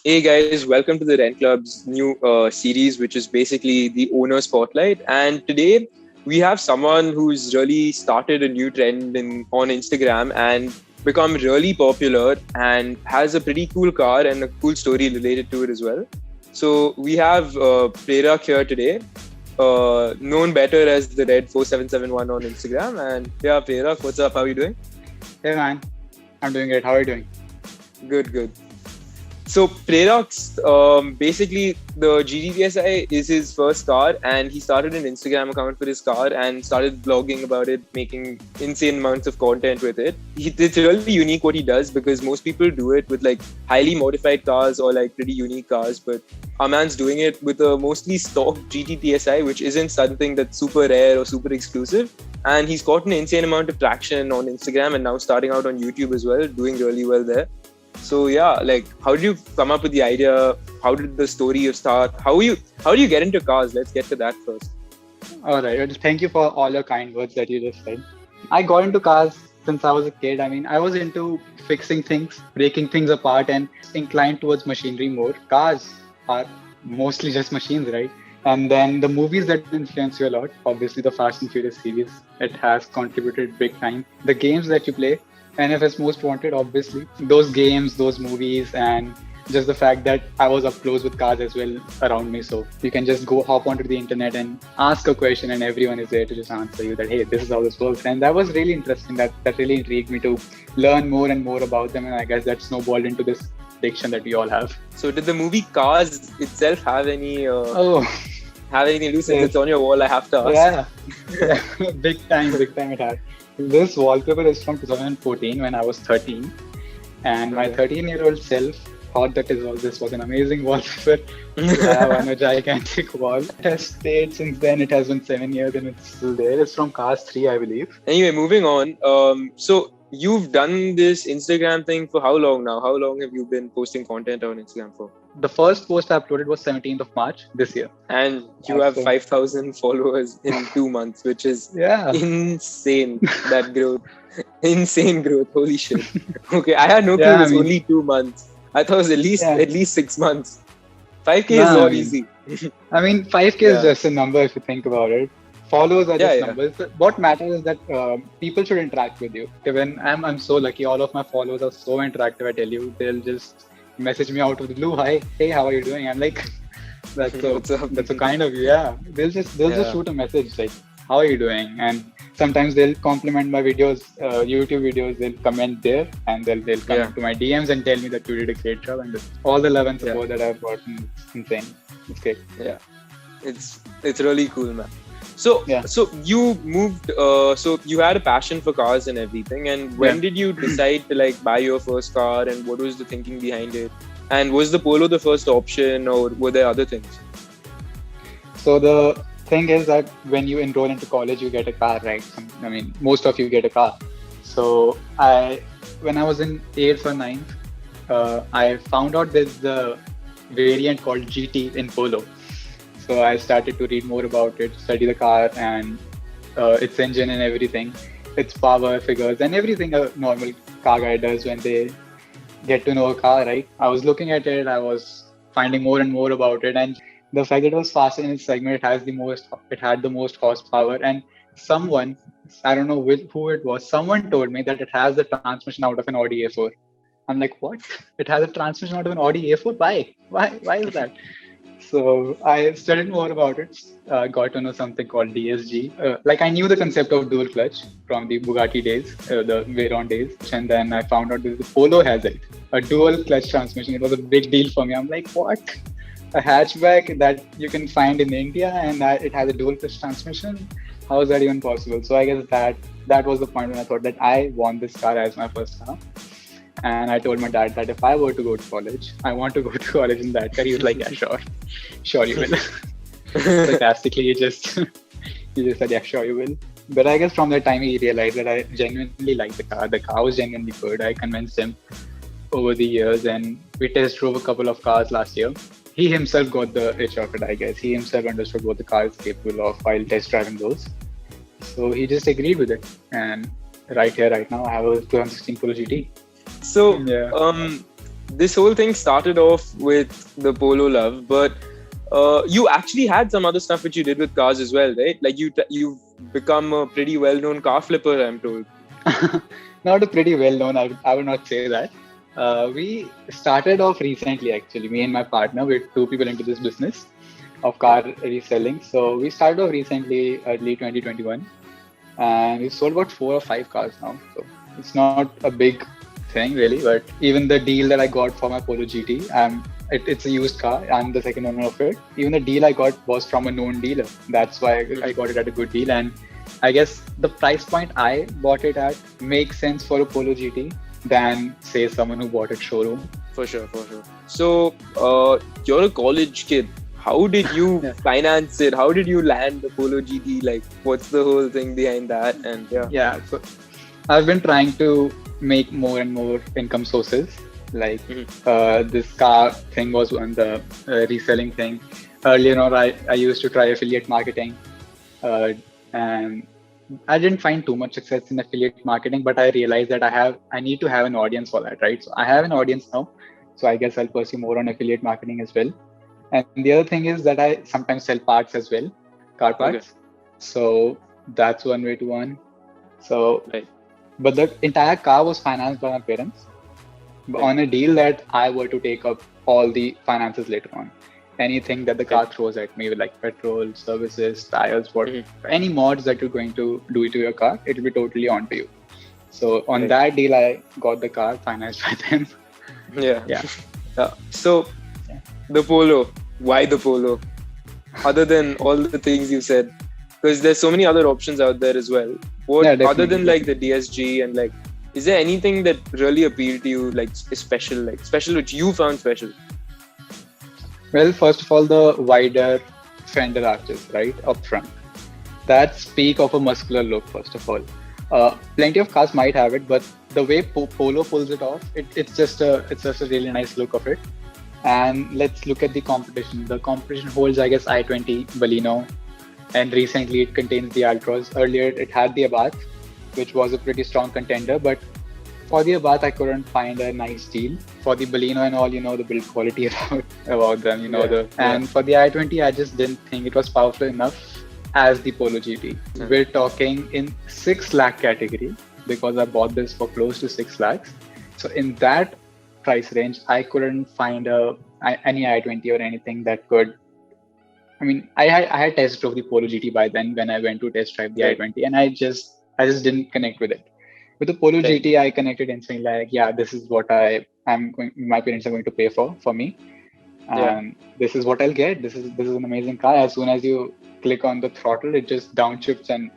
Hey guys, welcome to the Rent Club's new series, which is basically the owner spotlight. And today we have someone who's really started a new trend on Instagram and become really popular and has a pretty cool car and a cool story related to it as well. So we have Prerak here today, known better as the Red 4771 on Instagram. And yeah, Prerak, what's up? How are you doing? Hey man, I'm doing great. How are you doing? Good, good. So Prerak's basically the GTSI is his first car, and he started an Instagram account for his car and started blogging about it, making insane amounts of content with it. It's really unique what he does because most people do it with like highly modified cars or like pretty unique cars, but our man's doing it with a mostly stock GT which isn't something that's super rare or super exclusive. And he's got an insane amount of traction on Instagram and now starting out on YouTube as well, doing really well there. So yeah, like how did you come up with the idea? How did the story start? How do you get into cars? Let's get to that first. All right. Well, thank you for all your kind words that you just said. I got into cars since I was a kid. I mean, I was into fixing things, breaking things apart, and inclined towards machinery more. Cars are mostly just machines, right? And then the movies that influence you a lot. Obviously, the Fast and Furious series. It has contributed big time. The games that you play, NFS Most Wanted, obviously. Those games, those movies, and just the fact that I was up close with cars as well around me. So you can just go hop onto the internet and ask a question, and everyone is there to just answer you that, hey, this is how this works. And that was really interesting. That really intrigued me to learn more and more about them. And I guess that snowballed into this addiction that we all have. So did the movie Cars itself have any Oh, have anything loose? It's on your wall. I have to ask. yeah. Big time it had. This wallpaper is from 2014 when I was 13. And my 13-year-old self thought that this was an amazing wallpaper to have on a gigantic wall. It has stayed since then. It has been 7 years and it's still there. It's from Cars 3, I believe. Anyway, moving on. So you've done this Instagram thing for how long now? How long have you been posting content on Instagram for? The first post I uploaded was 17th of March this year. And you have 5,000 followers in 2 months, which is Yeah. insane. That growth, insane growth. Holy shit. Okay, I had no clue Yeah, it I was mean, only 2 months. I thought it was yeah. at least 6 months. 5K is No, not easy. 5K is Yeah, just a number if you think about it. Followers are yeah, just yeah. numbers. What matters is that people should interact with you. Even I'm so lucky. All of my followers are so interactive. I tell you, they'll just message me out of the blue. Hi, hey, how are you doing? I'm like, What's up? that's a kind of, yeah. They'll just Yeah, shoot a message like, how are you doing? And sometimes they'll compliment my videos, YouTube videos. They'll comment there, and they'll come yeah, to my DMs and tell me that you did a great job. And all the love and yeah, support that I've gotten, it's insane. It's great. yeah. It's really cool, man. So Yeah. so you moved. So you had a passion for cars and everything. And Yeah. when did you decide to like buy your first car? And what was the thinking behind it? And was the Polo the first option, or were there other things? So the thing is that when you enroll into college, you get a car, right? Most of you get a car. So when I was in eighth or ninth, I found out there's the variant called GT in Polo. So I started to read more about it, study the car and its engine and everything, its power figures and everything a normal car guy does when they get to know a car, right? I was looking at it, I was finding more and more about it, and the fact that it was faster in its segment, it had the most horsepower, and someone, I don't know who it was, someone told me that it has the transmission out of an Audi A4. I'm like, what? It has a transmission out of an Audi A4? Why? Why is that? So I studied more about it. Got to know something called DSG. Like I knew the concept of dual clutch from the Bugatti days, the Veyron days, and then I found out that the Polo has it, a dual clutch transmission. It was a big deal for me. I'm like, what? A hatchback that you can find in India and that it has a dual clutch transmission? How is that even possible? So I guess that was the point when I thought that I want this car as my first car. And I told my dad that if I were to go to college, I want to go to college in that car. He was like, yeah, sure you will. Sarcastically, he just said, yeah, sure you will. But I guess from that time he realized that I genuinely liked the car. The car was genuinely good. I convinced him over the years, and we test drove a couple of cars last year. He himself got the itch of it, I guess. He himself understood what the car is capable of while test driving those. So he just agreed with it. And right here, right now, I have a 2016 Polo GT. So Yeah. this whole thing started off with the Polo love, but you actually had some other stuff which you did with cars as well, right? Like you've become a pretty well-known car flipper, I'm told. Not a pretty well known, I would not say that. We started off recently, actually, me and my partner. We're two people into this business of car reselling. So we started off recently, early 2021, and we've sold about 4 or 5 cars now. So it's not a big thing really, but even the deal that I got for my Polo GT, it's a used car. I'm the second owner of it. Even the deal I got was from a known dealer. That's why I got it at a good deal. And I guess the price point I bought it at makes sense for a Polo GT than say someone who bought it showroom. For sure. So you're a college kid. How did you finance it? How did you land the Polo GT? Like, what's the whole thing behind that? And yeah. So I've been trying to make more and more income sources. Like this car thing was on the reselling thing. Earlier on, I used to try affiliate marketing, and I didn't find too much success in affiliate marketing. But I realized that I need to have an audience for that, right? So I have an audience now, so I guess I'll pursue more on affiliate marketing as well. And the other thing is that I sometimes sell parts as well, car parts. Okay. So that's one way to earn. So, but the entire car was financed by my parents on a deal that I were to take up all the finances later on. Anything that the car throws at me, like petrol, services, tires, any mods that you're going to do to your car, it will be totally onto you. So on that deal, I got the car financed by them. So the Polo, why the Polo? Other than all the things you said, because there's so many other options out there as well. What other than like the DSG and like, is there anything that really appealed to you, like special which you found special? Well, first of all, the wider fender arches, right, up front. That speak of a muscular look, first of all. Plenty of cars might have it, but the way Polo pulls it off, it's just a really nice look of it. And let's look at the competition. The competition holds, I guess, i20, Baleno, and recently it contains the Altros. Earlier, it had the Abarth, which was a pretty strong contender, but for the Abarth, I couldn't find a nice deal. For the Baleno and all, the build quality about them, and for the i20, I just didn't think it was powerful enough as the Polo GT. We're talking in 6 lakh category because I bought this for close to 6 lakhs. So in that price range, I couldn't find any i20 or anything that could. I mean, I had test drove the Polo GT by then when I went to test drive the i20, and I just didn't connect with it. With the Polo GT, I connected instantly. Like, this is what my parents are going to pay for me, and this is what I'll get. This is an amazing car. As soon as you click on the throttle, it just downshifts and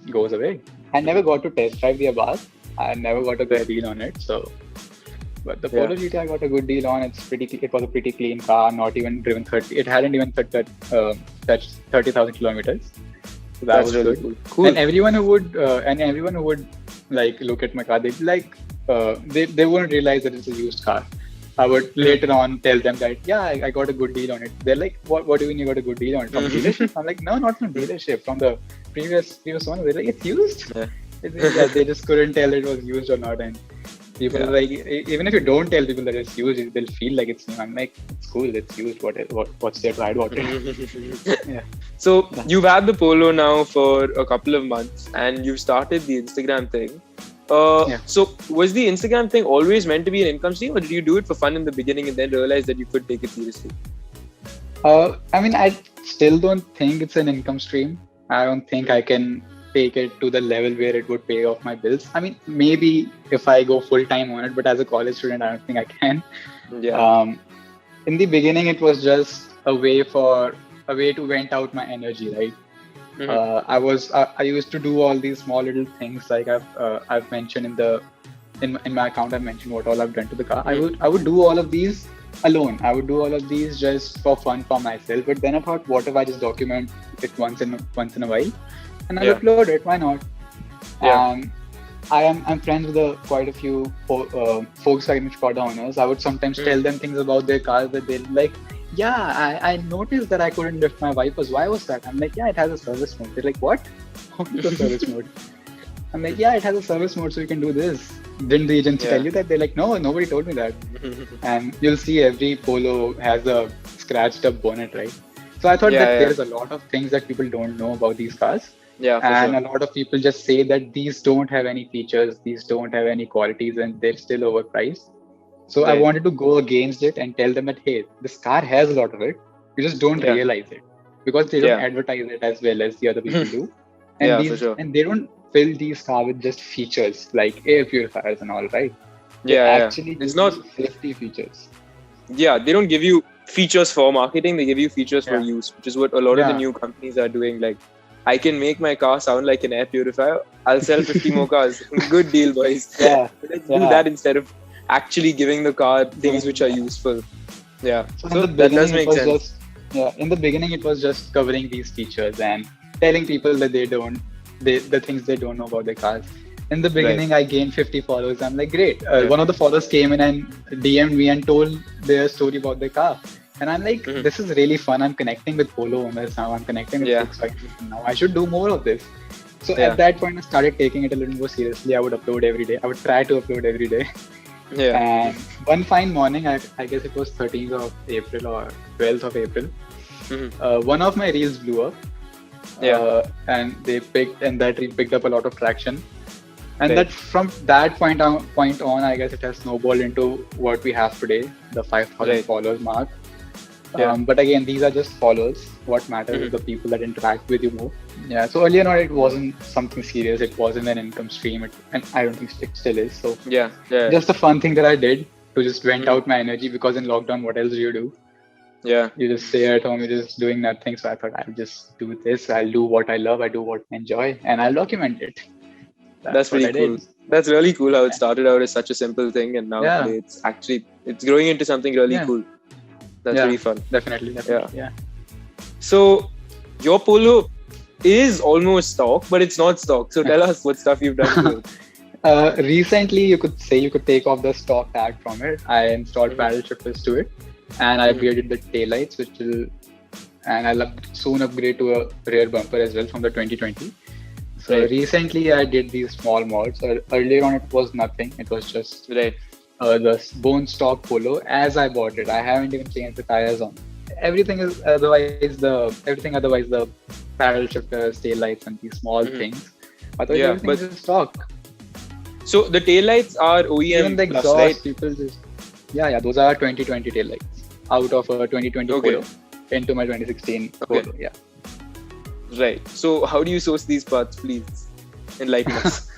goes away. I never got to test drive the Abarth. I never got a good deal on it. So, but the Polo GT, I got a good deal on. It was a pretty clean car. Not even driven 30. It hadn't even touched 30,000 kilometers. So that was really cool. And everyone who would like look at my car, they'd like they wouldn't realize that it's a used car. I would later on tell them that I got a good deal on it. They're like, what do you mean you got a good deal on it? From dealership? I'm like, no, not from dealership. From the previous one. They're like, it's used. They just couldn't tell it was used or not. And people are like, even if you don't tell people that it's used, they'll feel like it's new. I'm like, it's cool, it's used. What's there to hide about it? So you've had the Polo now for a couple of months, and you've started the Instagram thing. So was the Instagram thing always meant to be an income stream, or did you do it for fun in the beginning and then realize that you could take it seriously? I mean, I still don't think it's an income stream. I don't think I can take it to the level where it would pay off my bills. I mean, maybe if I go full time on it, but as a college student, I don't think I can. In the beginning, it was just a way to vent out my energy, right? I used to do all these small little things, like I've mentioned in my account. I mentioned what all I've done to the car. I would do all of these alone. I would do all of these just for fun for myself. But then I thought, what if I just document it once in a while, and I'll upload it? Why not? I'm friends with quite a few Volkswagen Skoda owners. I would sometimes tell them things about their cars that they're like, I noticed that I couldn't lift my wipers. Why was that? I'm like, it has a service mode. They're like, what? What is the service mode? I'm like, it has a service mode, so you can do this. didn't the agency Yeah. tell you that? They're like, no, nobody told me that. And you'll see every Polo has a scratched up bonnet, right? So I thought Yeah, that yeah. there's a lot of things that people don't know about these cars. Yeah, for And sure. a lot of people just say that these don't have any features, these don't have any qualities, and they're still overpriced. So I Right. wanted to go against it and tell them that, hey, this car has a lot of it. You just don't Yeah. realize it because they don't Yeah. advertise it as well as the other people do. And Yeah, for these sure. and they don't fill these cars with just features like air purifiers and all, right? They Yeah, yeah. actually It's give not. you safety features. Yeah, they don't give you features for marketing. They give you features for Yeah. use, which is what a lot of the Yeah. new companies are doing. Like, I can make my car sound like an air purifier. I'll sell 50 more cars. Good deal, boys. Yeah. Let's do Yeah. that instead of actually giving the car things which are Yeah. useful. Yeah. So in So the that does beginning, it make was sense. in the beginning, it was just covering these features and telling people that the things they don't know about their cars. In the Right. beginning, I gained 50 followers. I'm like, great. Yeah. One of the followers came in and DM'd me and told their story about their car. And I'm like, Mhm. this is really fun. I'm connecting with Polo owners now. I'm connecting with Yeah. Volkswagen now. I should do more of this. So Yeah. at that point, I started taking it a little more seriously. I would upload every day. I would try to upload every day. Yeah. And one fine morning, I guess it was 13th of April or 12th of April, Mhm. one of my reels blew up. Yeah. And that reel picked up a lot of traction. And Right. that from that point on, I guess it has snowballed into what we have today, the 5,000 Right. followers mark. Yeah. But again, these are just followers. What matters is the people that interact with you more. Yeah. So earlier on, it wasn't something serious. It wasn't an income stream, and I don't think it still is. So Yeah. Yeah. just a fun thing that I did to just vent Mhm. out my energy because in lockdown, what else do you do? Yeah. You just stay at home, you're just doing nothing. So I thought I'll just do this. I'll do what I love. I do what I enjoy, and I'll document it. That's what pretty I cool. did. That's really cool how it started out as such a simple thing, and now Yeah. today it's growing into something really Yeah. cool. That's Yeah. really fun. Definitely. Yeah. So your Polo is almost stock, but it's not stock. So tell us what stuff you've done to it. Recently, you could take off the stock tag from it. I installed paddle shifters to it, and I upgraded the taillights, and I'll soon upgrade to a rear bumper as well from the 2020. So Right. recently, I did these small mods. Earlier on, it was nothing. It was just Right. the bone stock Polo as I bought it. I haven't even changed the tires on. Everything otherwise the paddle shifters, tail lights, and these small things. Otherwise, Yeah, everything is stock. So the taillights are OEM Even the plus, exhaust, right? people just those are 2020 tail lights out of a 2020 Okay. Polo into my 2016 Okay. Polo. Yeah. Right. So how do you source these parts, please? Enlighten us.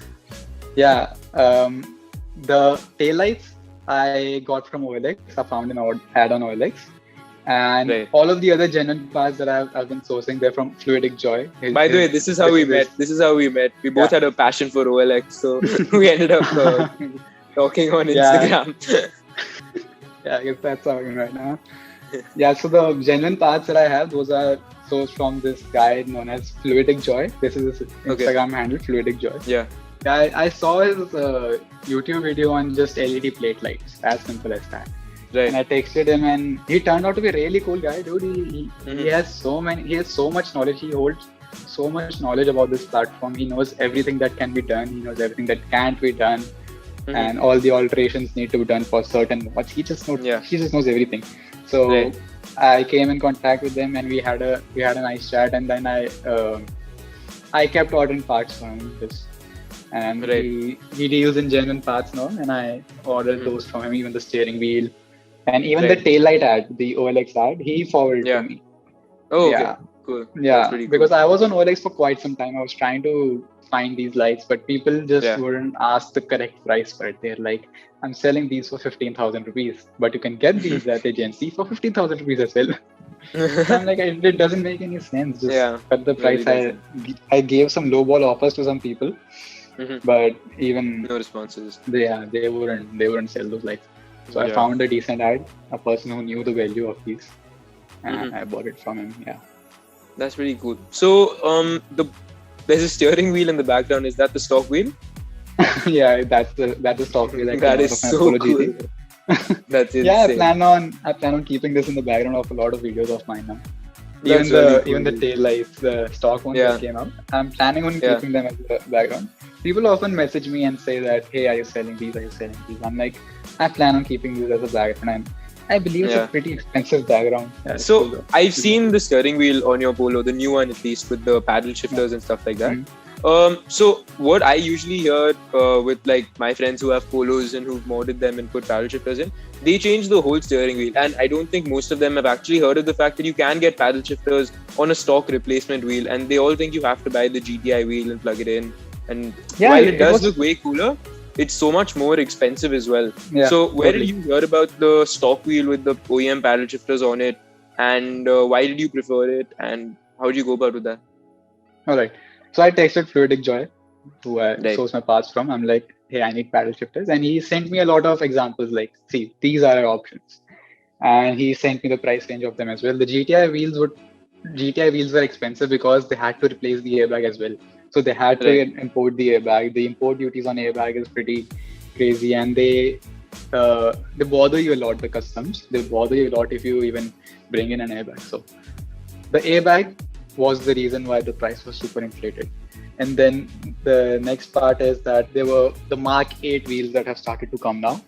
Yeah. The taillights I got from OLX. I found an ad on OLX. And Right. all of the other genuine parts that I've been sourcing, they're from Fluidic Joy. By the way, this is how we met. We both had a passion for OLX, so we ended up talking on Instagram. Yeah, I guess that's how we met now. Yeah, so the genuine parts that I have, those are sourced from this guy known as Fluidic Joy. This is his Instagram handle, Fluidic Joy. Yeah. Yeah, I saw his YouTube video on just LED plate lights, as simple as that. Right. And I texted him, and he turned out to be a really cool guy, dude. He has so much knowledge. He holds so much knowledge about this platform. He knows everything that can be done. He knows everything that can't be done, and all the alterations need to be done for certain mods. He just knows everything. So I came in contact with him, and we had a nice chat. And then I kept ordering parts from him, and he deals in genuine parts now, and I ordered those from him, even the steering wheel. And even the taillight ad, the OLX ad, he forwarded to me. Oh, okay. Yeah. Cool. Yeah, that's pretty cool. Because I was on OLX for quite some time. I was trying to find these lights, but people just wouldn't ask the correct price for it. They're like, I'm selling these for 15,000 rupees, but you can get these at agency for 15,000 rupees as well. So I'm like, it doesn't make any sense. Just cut the price. Really I gave some lowball offers to some people, but even no responses. They wouldn't sell those lights. So I found a decent ad, a person who knew the value of these, and I bought it from him. Yeah, that's pretty cool. So there's a steering wheel in the background. Is that the stock wheel? Yeah, that's the stock wheel. That is so cool. That's insane. Yeah, I plan on keeping this in the background of a lot of videos of mine now. Even the tail lights, the stock ones that came out, I'm planning on keeping them as the background. people often message me and say that, hey, are you selling these? Are you selling these? I'm like, I plan on keeping these as a background. And I believe it's a pretty expensive background. Yeah, so cool, I've seen the steering wheel on your Polo, the new one at least, with the paddle shifters and stuff like that. So what I usually hear with like my friends who have Polos and who've modded them and put paddle shifters in, they change the whole steering wheel. And I don't think most of them have actually heard of the fact that you can get paddle shifters on a stock replacement wheel, and they all think you have to buy the GTI wheel and plug it in. And while it does look way cooler, it's so much more expensive as well. Yeah, so where did you hear about the stock wheel with the OEM paddle shifters on it, and why did you prefer it, and how did you go about with that? All right. So I texted Fluidic Joy, who I source my parts from. I'm like, hey, I need paddle shifters. And he sent me a lot of examples like, see, these are our options. And he sent me the price range of them as well. The GTI wheels were expensive because they had to replace the airbag as well. So they had to import the airbag. The import duties on airbag is pretty crazy, and they bother you a lot, the customs. They bother you a lot if you even bring in an airbag. So the airbag was the reason why the price was super inflated. And then the next part is that there were the Mark 8 wheels that have started to come now,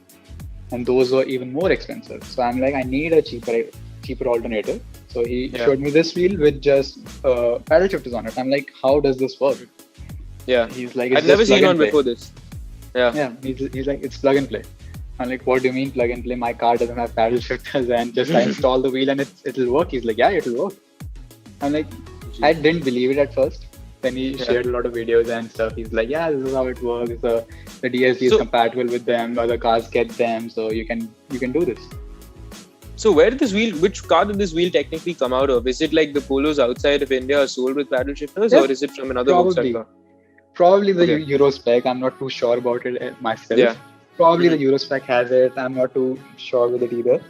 and those were even more expensive. So I'm like, I need a cheaper alternative. So he showed me this wheel with just paddle shifters on it. I'm like, how does this work? Yeah, he's like, I've never seen one before this. Yeah, he's like, it's plug and play. I'm like, what do you mean plug and play? My car doesn't have paddle shifters, and just I install the wheel and it'll work. He's like, yeah, it'll work. I'm like, I didn't believe it at first. Then he shared a lot of videos and stuff. He's like, yeah, this is how it works. The DSG is compatible with them. Other cars get them, so you can do this. So which car did this wheel technically come out of? Is it like the Polos outside of India are sold with paddle shifters, or is it from another Volkswagen car? Probably the Euro spec. I'm not too sure about it myself. Yeah. Probably the Euro spec has it. I'm not too sure with it either.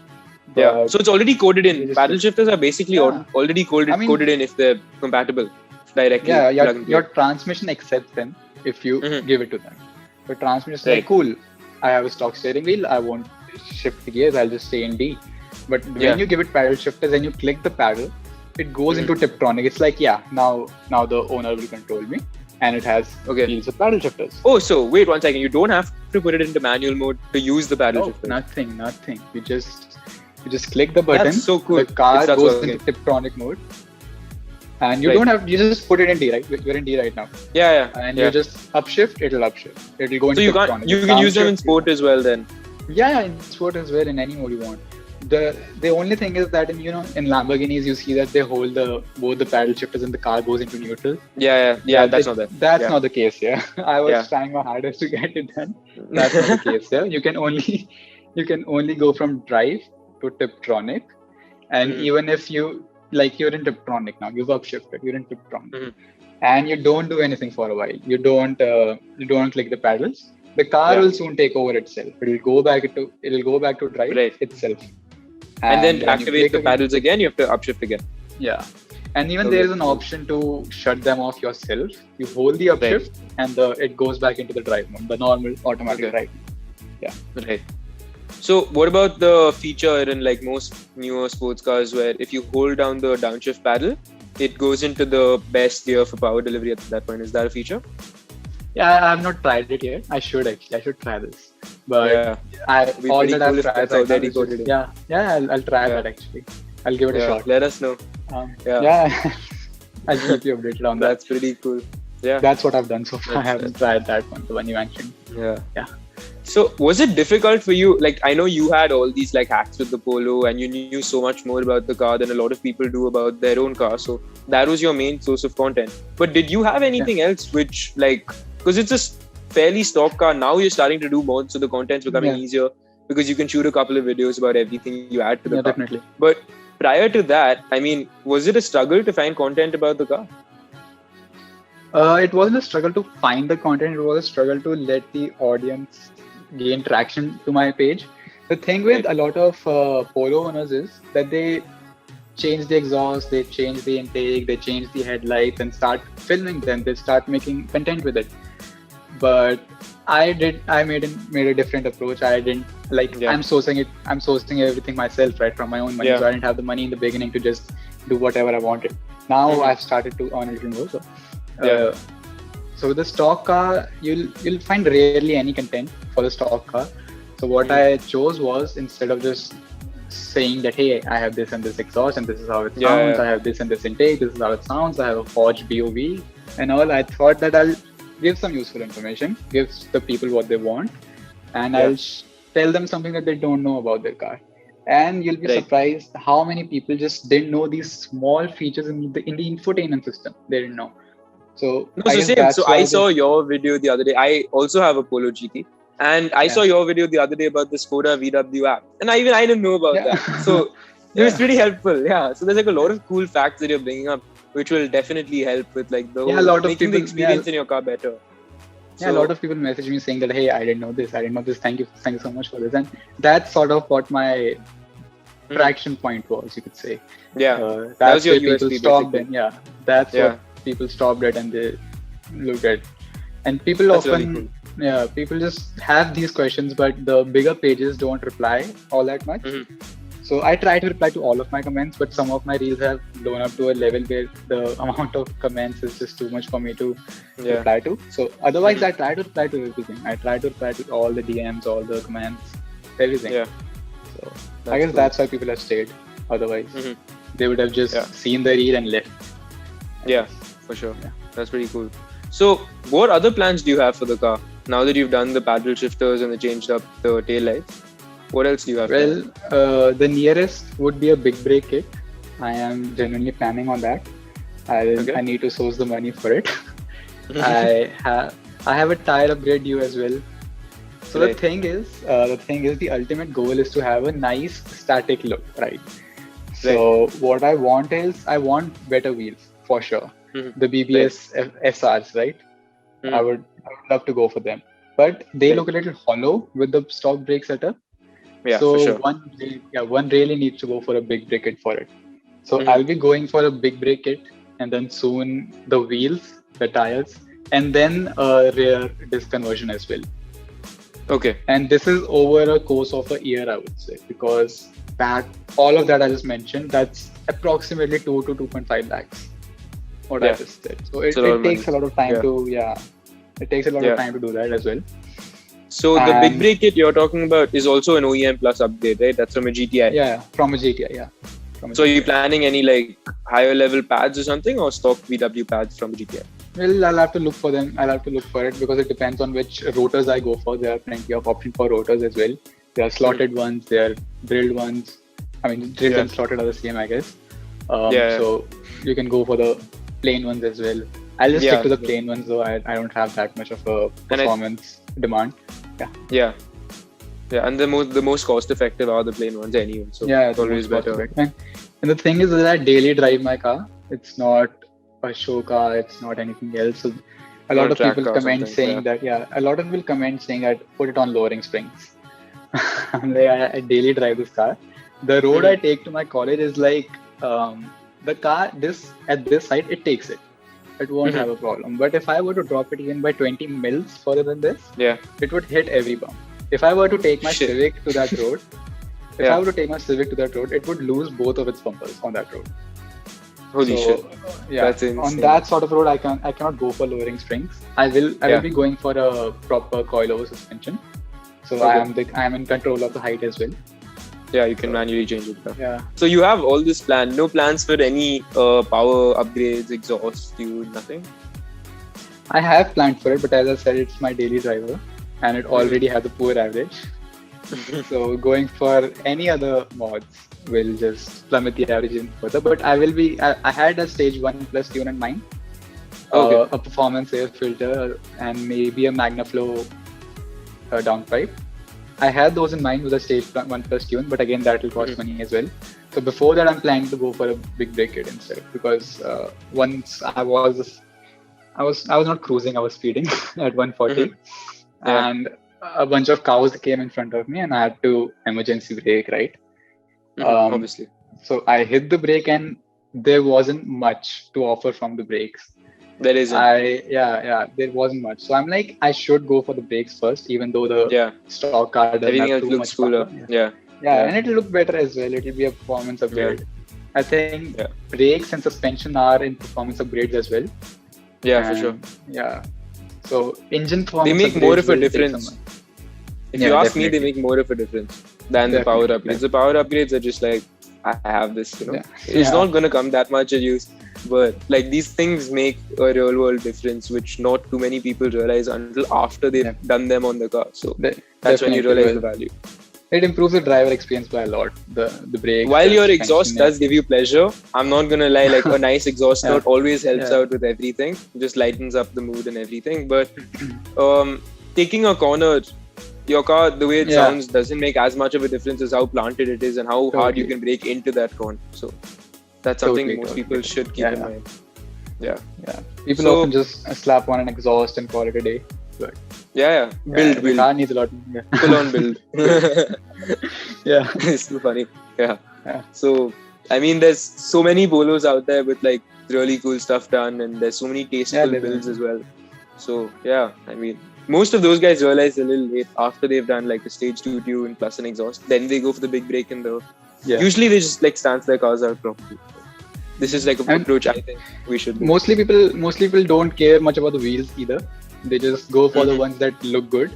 Yeah, so it's already coded in. Paddle shifters are basically already coded in if they're compatible directly. Yeah, your transmission accepts them if you give it to them. The transmission is like, cool, I have a stock steering wheel, I won't shift the gears, I'll just stay in D. But when you give it paddle shifters and you click the paddle, it goes into Tiptronic. It's like, now the owner will control me. And it has wheels of paddle shifters. Oh, so wait 1 second. You don't have to put it into manual mode to use the paddle shifters. Nothing. You just click the button. That's so cool. The car goes into Tiptronic mode, and you don't have. You just put it in D. Right, you're in D right now. Yeah. And you just upshift. It'll upshift. It'll go into Tiptronic. You can use them in sport as well then. Yeah, in sport as well, in any mode you want. The only thing is that in Lamborghinis you see that they hold both the paddle shifters and the car goes into neutral. Yeah. That's not that. That's not the case here. I was trying my hardest to get it done. That's not the case here. You can only go from drive to Tiptronic, and even if you're in Tiptronic now, you've upshifted, you're in Tiptronic, and you don't do anything for a while. You don't click the paddles. The car will soon take over itself. It'll go back to drive itself. And then to activate the paddles again, you have to upshift again. Yeah. And even there is an option to shut them off yourself. You hold the upshift and it goes back into the drive mode, the normal automatic drive. Yeah. Right. So what about the feature in like most newer sports cars where if you hold down the downshift paddle, it goes into the best gear for power delivery at that point? Is that a feature? Yeah, I have not tried it yet. I should try this. But I've tried that. I'll try that actually. I'll give it a shot. Let us know. I'll keep you updated on that. That's pretty cool. Yeah. That's what I've done so far. I haven't tried that one, the one you mentioned. Yeah. So was it difficult for you? Like, I know you had all these like hacks with the Polo and you knew so much more about the car than a lot of people do about their own car. So that was your main source of content. But did you have anything else which because it's a fairly stock car, now you're starting to do mods, so the content's becoming easier because you can shoot a couple of videos about everything you add to the car. Definitely. But prior to that, I mean, was it a struggle to find content about the car? It wasn't a struggle to find the content. It was a struggle to let the audience gain traction to my page. The thing with a lot of Polo owners is that they change the exhaust, they change the intake, they change the headlights and start filming them. They start making content with it. But I made a different approach. I didn't I'm sourcing everything myself, right, from my own money. So I didn't have the money in the beginning to just do whatever I wanted. Now I've started to earn a little more. So So with the stock car, you'll find rarely any content for the stock car. So what I chose was, instead of just saying that, hey, I have this and this exhaust and this is how it sounds, I have this and this intake, this is how it sounds, I have a forged BOV and all, I thought that I'll give some useful information, give the people what they want, and I'll tell them something that they don't know about their car. And you'll be surprised how many people just didn't know these small features in the infotainment system. They didn't know. So I saw your video the other day. I also have a Polo GT, and I saw your video the other day about the Skoda VW app, and I didn't know about that. So it was pretty helpful. Yeah. So there's like a lot of cool facts that you're bringing up, which will definitely help with like the whole, making the experience in your car better. So, a lot of people message me saying that, hey, I didn't know this. Thank you so much for this. And that's sort of what my traction point was, you could say. Yeah, that was your USP, stopped. That's what people stopped at and they looked at. And people often, people just have these questions, but the bigger pages don't reply all that much. So I try to reply to all of my comments, but some of my reels have blown up to a level where the amount of comments is just too much for me to reply to. So otherwise, I try to reply to everything. I try to reply to all the DMs, all the comments, everything. Yeah. So I guess that's why people have stayed. Otherwise, they would have just seen the reel and left. Yeah, for sure. Yeah. That's pretty cool. So what other plans do you have for the car? Now that you've done the paddle shifters and changed up the tail lights, what else do you have? Well, the nearest would be a big brake kit. I am genuinely planning on that. I need to source the money for it. I have a tire upgrade due as well. So the thing is, the ultimate goal is to have a nice static look, right? So what I want better wheels for sure. The BBS SRs, right? I would love to go for them, but they look a little hollow with the stock brake setup. Yeah, so for sure. one really needs to go for a big brake kit for it. So I'll be going for a big brake kit, and then soon the wheels, the tires, and then a rear disc conversion as well. Okay. And this is over a course of a year, I would say, because all of that I just mentioned, that's approximately 2 to 2.5 lakhs. What I just said. So it takes a lot of time it takes a lot of time to do that as well. So the big brake kit you're talking about is also an OEM plus upgrade, right? That's from a GTI. Yeah, from a GTI, So are you planning any like higher level pads or something, or stock VW pads from GTI? Well, I'll have to look for them. I'll have to look for it because it depends on which rotors I go for. There are plenty of options for rotors as well. There are slotted ones, there are drilled ones. I mean, drilled and slotted are the same, I guess. So you can go for the plain ones as well. I'll just stick to the plain ones though. I don't have that much of a performance demand. Yeah, and the most cost effective are the plain ones anyway. So it's always better. And the thing is that I daily drive my car. It's not a show car. It's not anything else. So a lot of people comment saying that. A lot of people comment saying that put it on lowering springs. I daily drive this car. The road I take to my college is like the car. At this side, it takes it. It won't have a problem. But if I were to drop it even by 20 mils further than this, it would hit every bump. If I were to take my Civic to that road, it would lose both of its bumpers on that road. Holy shit! That's insane. On that sort of road, I cannot go for lowering springs. I will be going for a proper coilover suspension. So I am in control of the height as well. Yeah, you can manually change it. So you have all this plan. No plans for any power upgrades, exhaust, nothing? I have planned for it, but as I said, it's my daily driver, and it already has a poor average. So going for any other mods will just plummet the average in further. But I had a stage 1 plus tune in mind. A performance air filter and maybe a MagnaFlow downpipe. I had those in mind with a stage 1 plus tune, but again that will cost money as well. So before that, I'm planning to go for a big brake kit instead, because once I was not cruising, I was speeding at 140, and a bunch of cows came in front of me, and I had to emergency brake, right? Obviously. So I hit the brake, and there wasn't much to offer from the brakes. There isn't. There wasn't much. So I'm like, I should go for the brakes first, even though the stock car doesn't everything have else too looks much cooler. Power. And it'll look better as well. It'll be a performance upgrade. I think brakes and suspension are in performance upgrades as well. Yeah, for sure. Yeah. So engine They performance make more upgrades of a will take difference. some time. If Yeah, you ask me, they definitely. make more of a difference than the power Definitely. upgrades. The power upgrades are just like, I have this, Yeah. It's Yeah. not going to come that much at use. But like these things make a real world difference, which not too many people realize until after they've Yeah. done them on the car. So De- that's when you Definitely realize the will. value. It improves the driver experience by a lot. The brakes, While the your suspension. exhaust Yeah. does give you pleasure, I'm not gonna lie, like a nice exhaust Yeah. note always helps Yeah. out with everything, just lightens up the mood and everything. But taking a corner, your car, the way it Yeah. sounds, doesn't make as much of a difference as how planted it is and how hard you Totally. can brake into that corner. So that's something Totally. most Totally. people should keep in Yeah. mind. Yeah. Yeah. People So often just slap on an exhaust and call it a day. But yeah. yeah, Build, the build, car needs a lot. Yeah. full on build. Yeah. It's too funny. Yeah. Yeah. So I mean, there's so many polos out there with like really cool stuff done, and there's so many tasteful builds Definitely. as well. So yeah, I mean, most of those guys realize a little late after they've done like a stage 2 tune plus an exhaust. Then they go for the big break in the. Yeah. Usually they just like stance their cars out properly. This is like an And approach I think we should do. Mostly people don't care much about the wheels either. They just go for the ones that look good.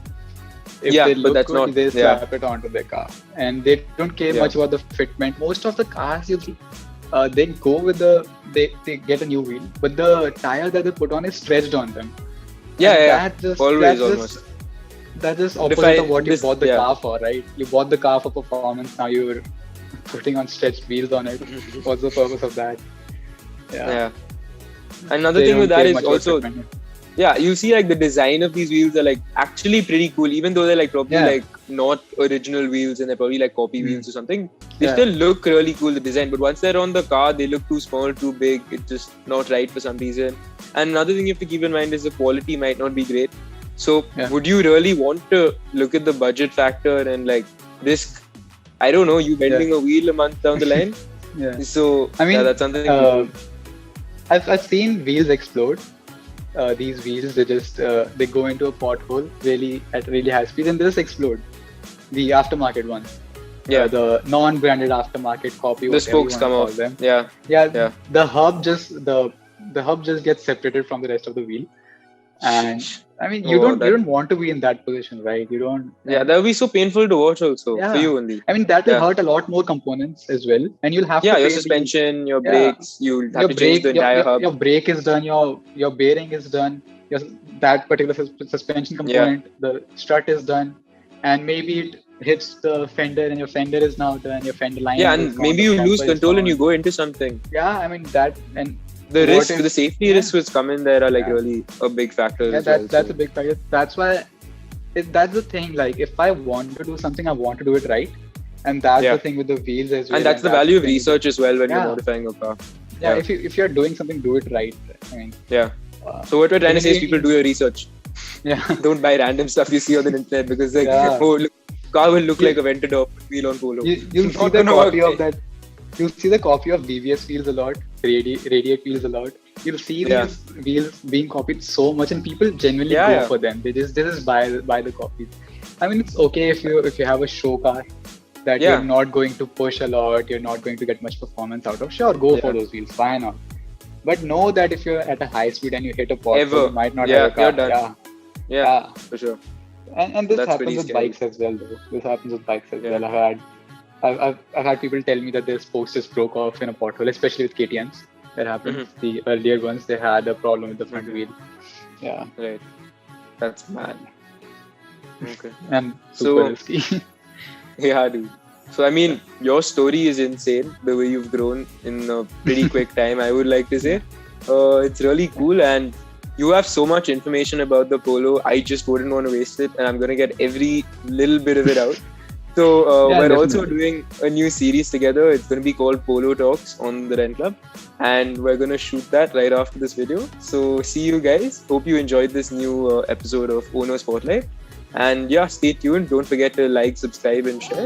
If Yeah, they but look that's good, not- they yeah. slap it onto their car, and they don't care Yeah. much about the fitment. Most of the cars you see, they go with they get a new wheel, but the tire that they put on is stretched on them. Yeah, And yeah. That just, Always, that's almost. that's just opposite of what you this- bought the yeah. car for, right? You bought the car for performance. Now you're putting on stretched wheels on it. What's the purpose of that? Yeah. Another They thing with don't that care is much about also, fitment. yeah, you see like the design of these wheels are like actually pretty cool, even though they're like probably Yeah. like not original wheels and they're probably like copy wheels or something. They Yeah. still look really cool, the design, but once they're on the car, they look too small, too big. It's just not right for some reason. And another thing you have to keep in mind is the quality might not be great. So Yeah. would you really want to look at the budget factor and like risk, I don't know, you bending a wheel a month down the line? Yeah. So I mean, yeah, that's something. I've seen wheels explode. These wheels, they just they go into a pothole at really high speed and they just explode. The aftermarket ones. Yeah. The non-branded aftermarket copy. The whatever spokes you come wanna off. call them. Yeah. Yeah. Yeah. The hub just gets separated from the rest of the wheel. And I mean, you Oh, don't want to be in that position, right? You don't. Yeah, that would be so painful to watch also Yeah. for you only. I mean, that will Yeah. hurt a lot more components as well, and you'll have to Yeah, your pay suspension, your Yeah. brakes, you'll have your to change the entire hub. your brake is done, your bearing is done, that particular suspension component, the strut is done, and maybe it hits the fender and your fender is now done, your fender line. Yeah, is and gone, maybe the you lose bumper is control and gone. you go into something. Yeah, I mean that, and The what risk, if- the safety yeah. risks which come in there are like Yeah. really a big factor. yeah, as well, that's so. a big factor. That's why that's the thing. Like, if I want to do something, I want to do it right, and that's Yeah. the thing with the wheels as well. And that's the value of thing with- research as well when you're Yeah. modifying a car. Yeah, Yeah. if you're doing something, do it right. I mean, Yeah. uh, So what we're trying to say is maybe- people do your research. yeah. Don't buy random stuff you see on the internet because like, Yeah. oh, look, car will look You- like a Ventador wheel on Polo. You'll see Not the gonna copy work. of that. You'll see the copy of BBS wheels a lot, radiate wheels a lot. You'll see Yeah. these wheels being copied so much, and people genuinely Yeah, go yeah. for them. They just buy the copies. I mean, it's okay if you have a show car that Yeah. you're not going to push a lot, you're not going to get much performance out of. Sure, go for Yeah. those wheels. Why not? But know that if you're at a high speed and you hit a pothole, Ever. you might not Yeah, have a car. you're done. Yeah. Yeah, for sure. And this That's happens pretty with scary. bikes as well, though. This happens with bikes as Yeah. well. I've had people tell me that their spokes just broke off in a pothole, especially with KTM's. That happened. Mm-hmm. The earlier ones, they had a problem with the front wheel. Yeah, Right. That's mad. Okay. and So- super risky. Yeah, dude. So, I mean, your story is insane, the way you've grown in a pretty quick time, I would like to say. It's really cool, and you have so much information about the Polo. I just wouldn't want to waste it, and I'm going to get every little bit of it out. So, Yeah, we're definitely. also doing a new series together. It's going to be called Polo Talks on the Rent Club, and we're going to shoot that right after this video. So, see you guys. Hope you enjoyed this new episode of Ono Spotlight. And yeah, stay tuned. Don't forget to like, subscribe, and share.